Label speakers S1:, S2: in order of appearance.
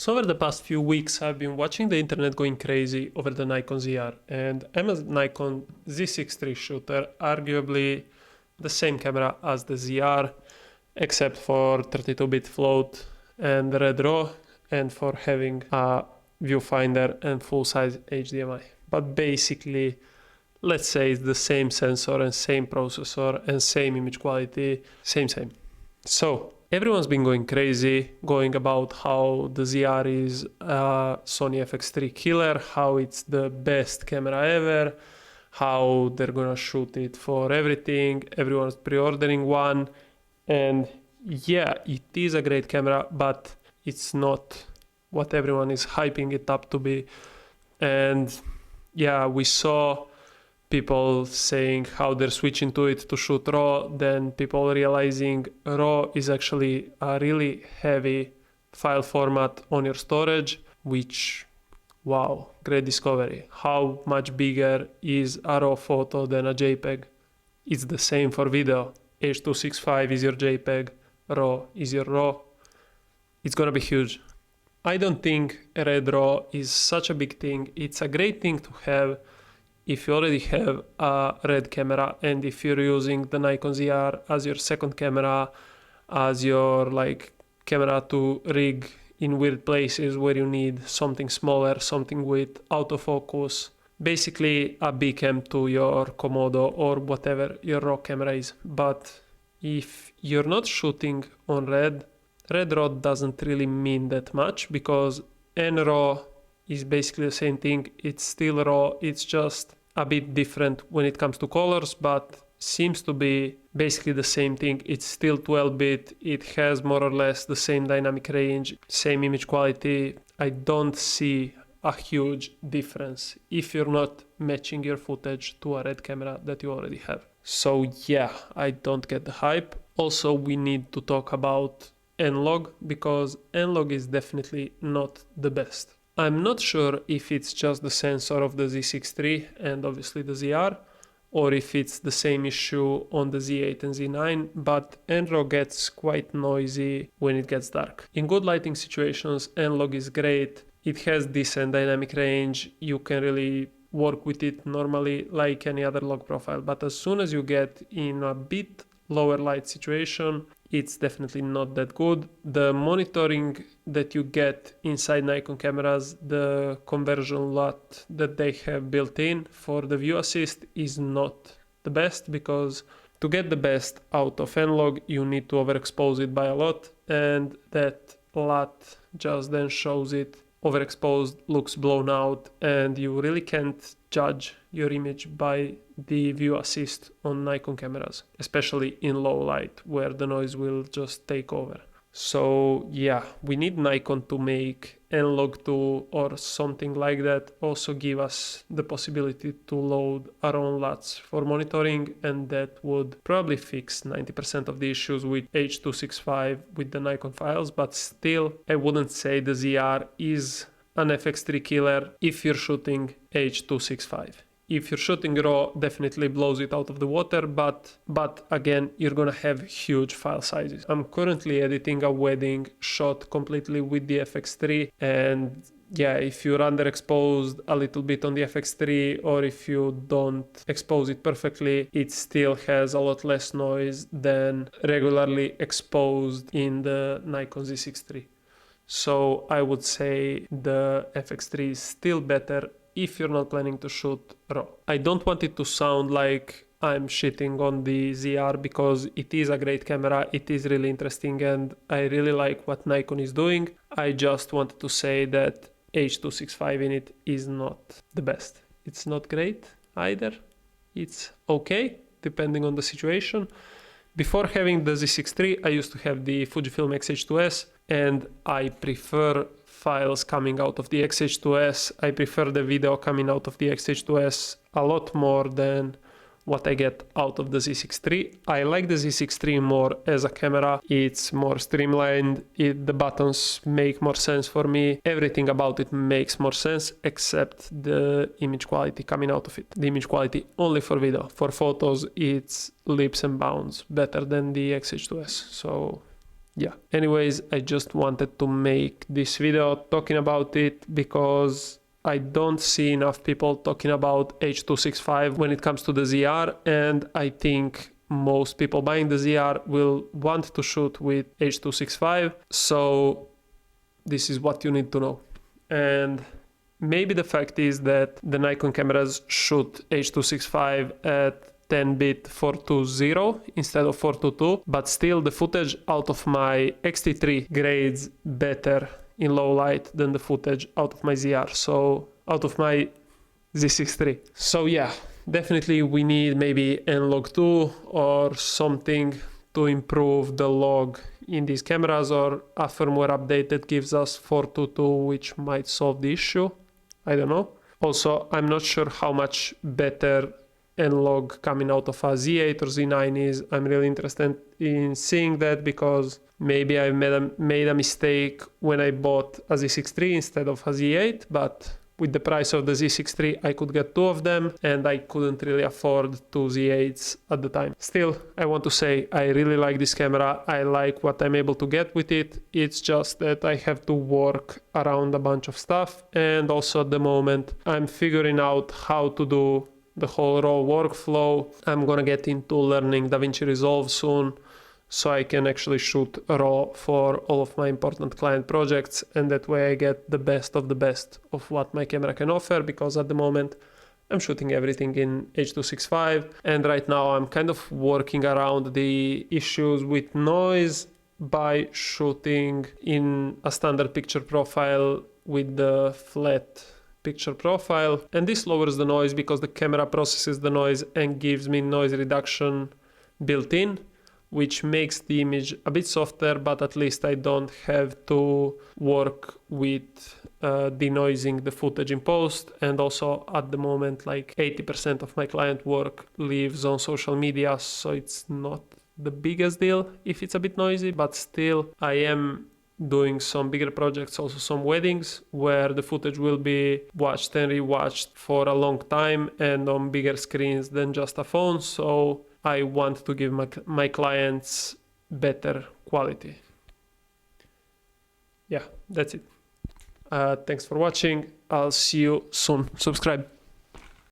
S1: So over the past few weeks, I've been watching the internet going crazy over the Nikon ZR, and I'm a Nikon Z6iii shooter, arguably the same camera as the ZR, except for 32-bit float and red RAW, and for having a viewfinder and full-size HDMI. But basically, let's say it's the same sensor and same processor and same image quality, same. So everyone's been going crazy, going about how the ZR is a Sony FX3 killer, how it's the best camera ever, how they're gonna shoot it for everything, everyone's pre-ordering one, and yeah, it is a great camera, but it's not what everyone is hyping it up to be. And yeah, we saw people saying how they're switching to it to shoot RAW, then people realizing RAW is actually a really heavy file format on your storage, which, wow, great discovery. How much bigger is a RAW photo than a JPEG? It's the same for video. H.265 is your JPEG, RAW is your RAW. It's gonna be huge. I don't think red RAW is such a big thing. It's a great thing to have if you already have a red camera, and if you're using the Nikon ZR as your second camera, as your camera to rig in weird places where you need something smaller, something with autofocus, basically a beacon to your Komodo or whatever your RAW camera is. But if you're not shooting on red RAW doesn't really mean that much, because NRAW is basically the same thing. It's still RAW, it's just a bit different when it comes to colors, but seems to be basically the same thing. It's still 12-bit, it has more or less the same dynamic range, same image quality. I don't see a huge difference if you're not matching your footage to a red camera that you already have. So yeah, I don't get the hype. Also, we need to talk about N-Log, because N-Log is definitely not the best. I'm not sure if it's just the sensor of the Z6iii and obviously the ZR, or if it's the same issue on the Z8 and Z9, but N-RAW gets quite noisy when it gets dark. In good lighting situations, N-Log is great. It has decent dynamic range. You can really work with it normally like any other log profile, but as soon as you get in a bit lower light situation, it's definitely not that good. The monitoring that you get inside Nikon cameras, the conversion LUT that they have built in for the view assist is not the best, because to get the best out of N-Log, you need to overexpose it by a lot, and that LUT just then shows it overexposed, looks blown out, and you really can't judge your image by the view assist on Nikon cameras, especially in low light where the noise will just take over. So yeah, we need Nikon to make N-Log 2 or something like that also give us the possibility to load our own LUTs for monitoring, and that would probably fix 90% of the issues with H.265 with the Nikon files. But still, I wouldn't say the ZR is an FX3 killer if you're shooting H.265. If you're shooting RAW, definitely blows it out of the water, but again, you're gonna have huge file sizes. I'm currently editing a wedding shot completely with the FX3, and yeah, if you're underexposed a little bit on the FX3, or if you don't expose it perfectly, it still has a lot less noise than regularly exposed in the Nikon Z6iii. So I would say the FX3 is still better if you're not planning to shoot RAW. I don't want it to sound like I'm shitting on the ZR, because it is a great camera, it is really interesting, and I really like what Nikon is doing. I just wanted to say that H.265 in it is not the best. It's not great either. It's okay, depending on the situation. Before having the Z6iii, I used to have the Fujifilm X-H2S, and I prefer files coming out of the X-H2S. I prefer the video coming out of the X-H2S a lot more than what I get out of the Z6iii. I like the Z6iii more as a camera. It's more streamlined, the buttons make more sense for me, everything about it makes more sense, except the image quality coming out of it. The image quality only for video. For photos, it's leaps and bounds better than the X-H2S. So yeah, anyways, I just wanted to make this video talking about it because I don't see enough people talking about H.265 when it comes to the ZR, and I think most people buying the ZR will want to shoot with H.265, so this is what you need to know. And maybe the fact is that the Nikon cameras shoot H.265 at 10-bit 420 instead of 422, but still the footage out of my X-T3 grades better in low light than the footage out of my ZR, so out of my Z6iii. So yeah, definitely we need maybe N-Log 2 or something to improve the log in these cameras, or a firmware update that gives us 422, which might solve the issue. I don't know. Also, I'm not sure how much better N-Log coming out of a Z8 or Z9 is. I'm really interested in seeing that because maybe I made a mistake when I bought a Z6iii instead of a Z8, but with the price of the Z6iii I could get two of them, and I couldn't really afford two Z8s at the time. Still, I want to say I really like this camera. I like what I'm able to get with it. It's just that I have to work around a bunch of stuff, and also at the moment I'm figuring out how to do the whole RAW workflow. I'm gonna get into learning DaVinci Resolve soon, so I can actually shoot RAW for all of my important client projects, and that way I get the best of what my camera can offer, because at the moment I'm shooting everything in H.265, and right now I'm kind of working around the issues with noise by shooting in a standard picture profile with the flat picture profile, and this lowers the noise because the camera processes the noise and gives me noise reduction built in, which makes the image a bit softer, but at least I don't have to work with denoising the footage in post. And also at the moment, like 80% of my client work lives on social media, so it's not the biggest deal if it's a bit noisy, but still I am doing some bigger projects, also some weddings, where the footage will be watched and rewatched for a long time and on bigger screens than just a phone, so I want to give my clients better quality. Yeah, that's it. Thanks for watching. I'll see you soon. Subscribe.